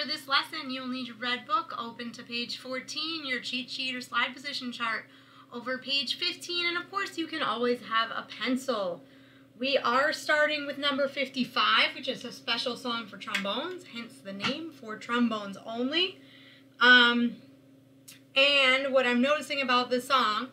For this lesson, you'll need your red book open to page 14, your cheat sheet or slide position chart over page 15, and of course you can always have a pencil. We are starting with number 55, which is a special song for trombones, hence the name, for trombones only. And what I'm noticing about this song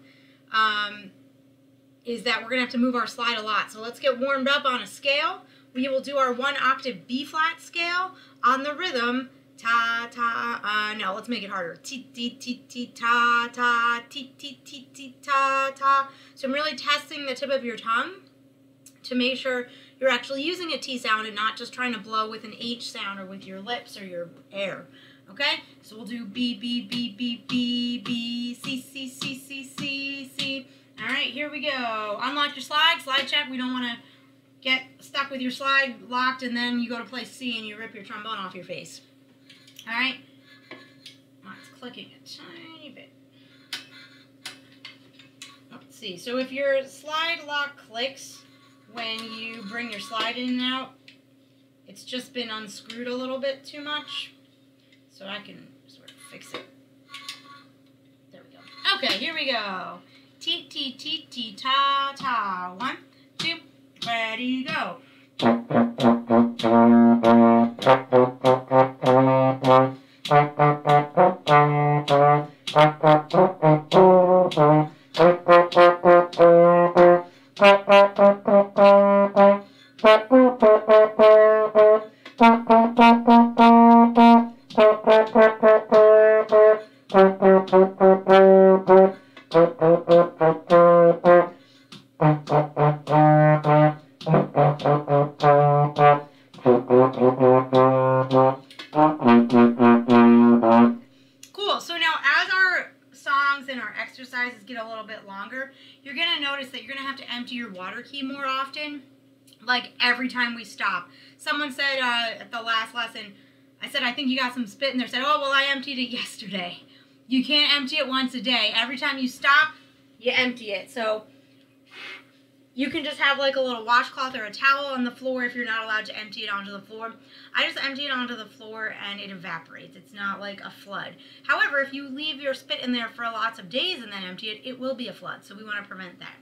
is that we're going to have to move our slide a lot. So let's get warmed up on a scale. We will do our 1 octave B flat scale on the rhythm ta ta. No, let's make it harder. Ti ti ti ti ta ta ti ti ti ti ta ta. So I'm really testing the tip of your tongue to make sure you're actually using a T sound and not just trying to blow with an H sound or with your lips or your air. Okay? So we'll do B B B B B B C C C C C C. All right, here we go. Unlock your slide. Slide check. We don't want to get stuck with your slide locked and then you go to play C and you rip your trombone off your face. All right? It's clicking a tiny bit. Let's see. So if your slide lock clicks when you bring your slide in and out, it's just been unscrewed a little bit too much. So I can sort of fix it. There we go. Okay, here we go. T, T, T, T, ta, ta. 1, 2, ready, go. Cool. So now as our songs and our exercises get a little bit longer, you're going to notice that you're going to have to empty your water key more often, like every time we stop. Someone said at the last lesson, I said, I think you got some spit in there. Said, oh, well, I emptied it yesterday. You can't empty it once a day. Every time you stop, you empty it. So you can just have like a little washcloth or a towel on the floor if you're not allowed to empty it onto the floor. I just empty it onto the floor and it evaporates. It's not like a flood. However, if you leave your spit in there for lots of days and then empty it, it will be a flood. So we want to prevent that.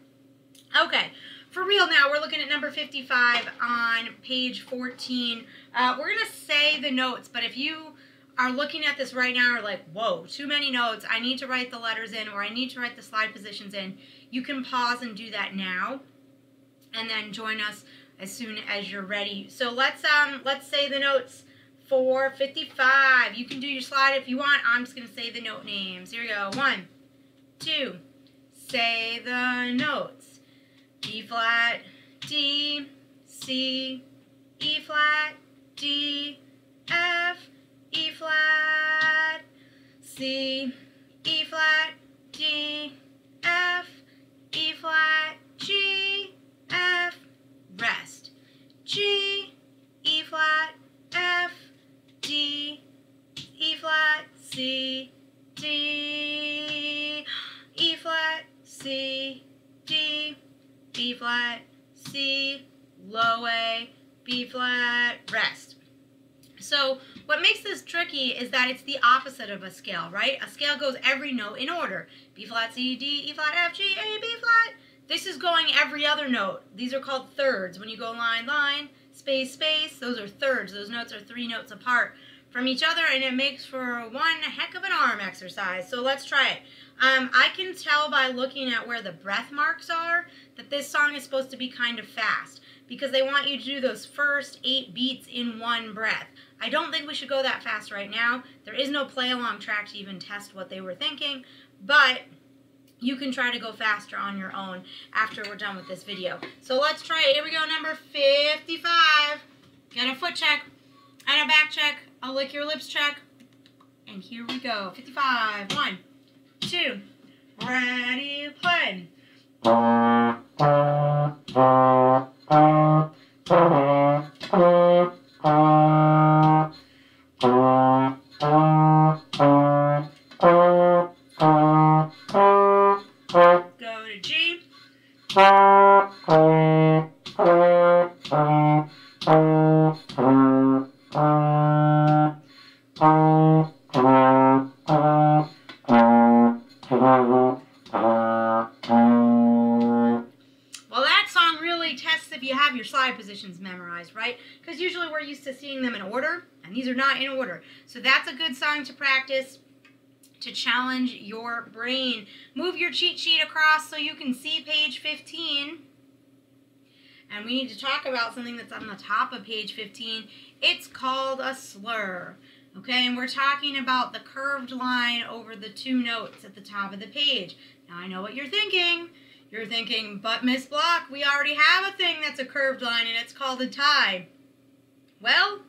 Okay, for real now, we're looking at number 55 on page 14. We're going to say the notes, but if you are looking at this right now and are like, whoa, too many notes, I need to write the letters in or I need to write the slide positions in, you can pause and do that now and then join us as soon as you're ready. So let's say the notes for 55. You can do your slide if you want. I'm just going to say the note names. Here we go. 1, 2, say the notes. B flat, D, C, E flat, D, F, E flat, C, E flat, D, F, E flat, G, F, rest. G, E flat, F, D, E flat, C, D, E flat, C, D, B flat, C, low A, B flat, rest. So what makes this tricky is that it's the opposite of a scale, right? A scale goes every note in order. B flat, C, D, E flat, F, G, A, B flat. This is going every other note. These are called thirds. When you go line, line, space, space, those are thirds. Those notes are 3 notes apart from each other, and it makes for one heck of an arm exercise. So let's try it. I can tell by looking at where the breath marks are that this song is supposed to be kind of fast because they want you to do those first 8 beats in one breath. I don't think we should go that fast right now. There is no play-along track to even test what they were thinking, but you can try to go faster on your own after we're done with this video. So let's try it. Here we go, number 55. Get a foot check and a back check, a lick your lips check, and here we go. 55, 1, 2, ready, play. Go to G. Well, that song really tests if you have your slide positions memorized, right? Because usually we're used to seeing them in order, and these are not in order. So that's a good song to practice to challenge your brain. Move your cheat sheet across so you can see page 15. And we need to talk about something that's on the top of page 15. It's called a slur. Okay, and we're talking about the curved line over the two notes at the top of the page. Now I know what you're thinking. You're thinking, but Miss Block, we already have a thing that's a curved line and it's called a tie. Well,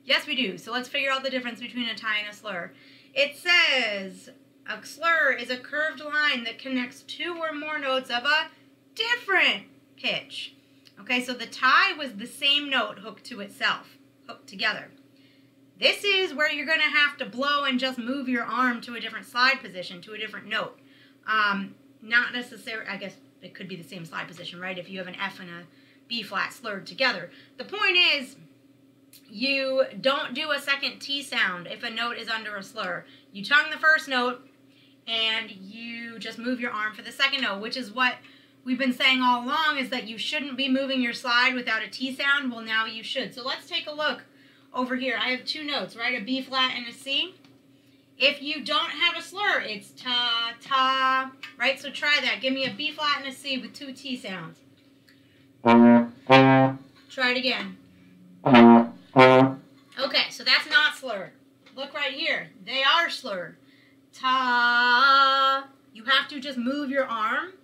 yes we do. So let's figure out the difference between a tie and a slur. It says a slur is a curved line that connects two or more notes of a different pitch. Okay, so the tie was the same note hooked to itself, hooked together. This is where you're going to have to blow and just move your arm to a different slide position, to a different note. Not necessarily, I guess it could be the same slide position, right? If you have an F and a B flat slurred together. The point is, you don't do a second T sound if a note is under a slur. You tongue the first note and you just move your arm for the second note, which is what we've been saying all along, is that you shouldn't be moving your slide without a T sound. Well, now you should. So let's take a look over here. I have two notes, right? A B flat and a C. If you don't have a slur, it's ta, ta, right? So try that. Give me a B flat and a C with two T sounds. Try it again. Okay, so that's not slurred. Look right here. They are slurred. Ta. You have to just move your arm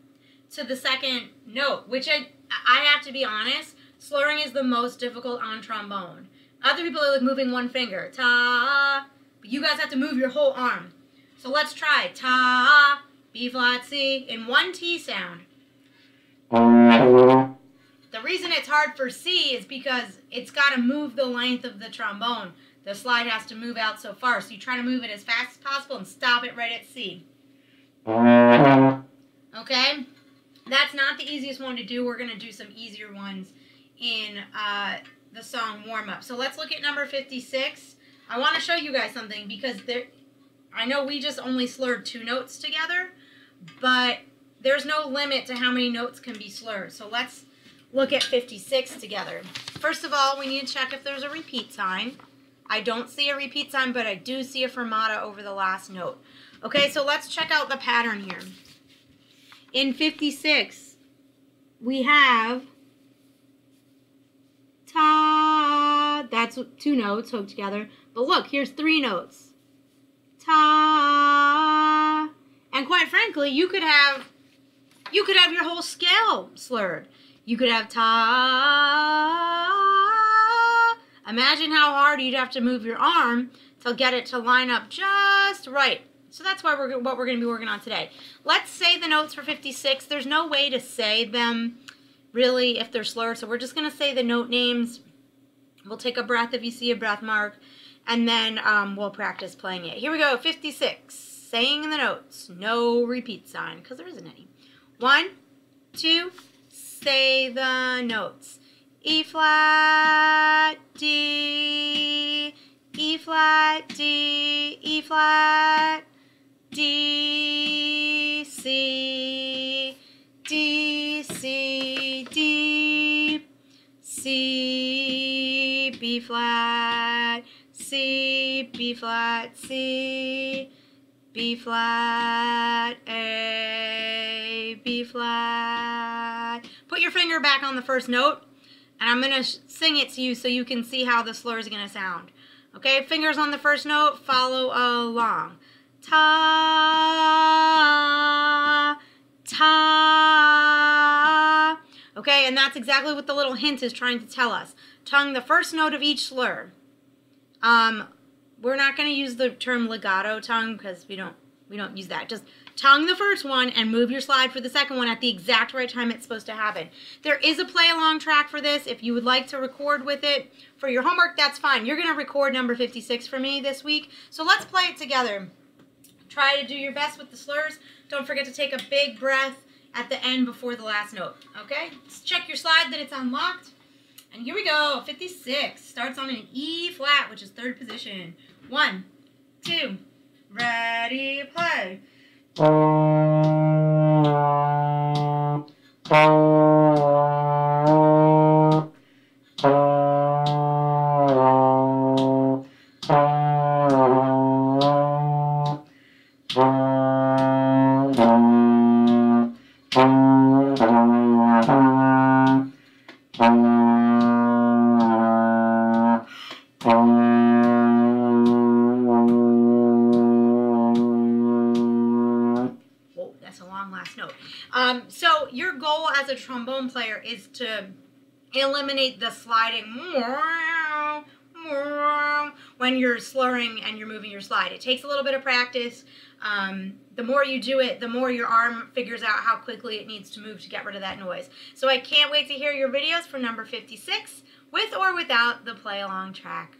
to the second note, which I have to be honest, slurring is the most difficult on trombone. Other people are like moving one finger. Ta. But you guys have to move your whole arm. So let's try. Ta, B flat C in one T sound. The reason it's hard for C is because it's got to move the length of the trombone. The slide has to move out so far. So you try to move it as fast as possible and stop it right at C. Okay? That's not the easiest one to do. We're going to do some easier ones in the song warm-up. So let's look at number 56. I want to show you guys something because I know we just only slurred two notes together, but there's no limit to how many notes can be slurred. So let's look at 56 together. First of all, we need to check if there's a repeat sign. I don't see a repeat sign, but I do see a fermata over the last note. Okay, so let's check out the pattern here. In 56, we have ta, that's two notes hooked together. But look, here's three notes. Ta. And quite frankly, you could have your whole scale slurred. You could have ta. Imagine how hard you'd have to move your arm to get it to line up just right. So that's what we're going to be working on today. Let's say the notes for 56. There's no way to say them really if they're slurred, so we're just going to say the note names. We'll take a breath if you see a breath mark, and then we'll practice playing it. Here we go, 56. Saying the notes. No repeat sign, because there isn't any. 1, 2, say the notes. E flat, D, E flat, D, E flat, D, C, D, C, D, C, B flat, C, B flat, C, B flat, A, B flat. Put your finger back on the first note, and I'm going to sing it to you so you can see how the slur is going to sound. Okay, fingers on the first note, follow along. Ta, ta. Okay, and that's exactly what the little hint is trying to tell us. Tongue the first note of each slur. We're not going to use the term legato tongue because we don't use that. Just tongue the first one and move your slide for the second one at the exact right time it's supposed to happen. There is a play-along track for this. If you would like to record with it for your homework, that's fine. You're going to record number 56 for me this week. So let's play it together. Try to do your best with the slurs. Don't forget to take a big breath at the end before the last note. Okay? Let's check your slide that it's unlocked. And here we go. 56 starts on an E flat, which is third position. 1, 2, ready, play. Whoa, that's a long last note. So your goal as a trombone player is to eliminate the sliding when you're slurring and you're moving your slide. It takes a little bit of practice. The more you do it, the more your arm figures out how quickly it needs to move to get rid of that noise. So I can't wait to hear your videos for number 56 with or without the play along track.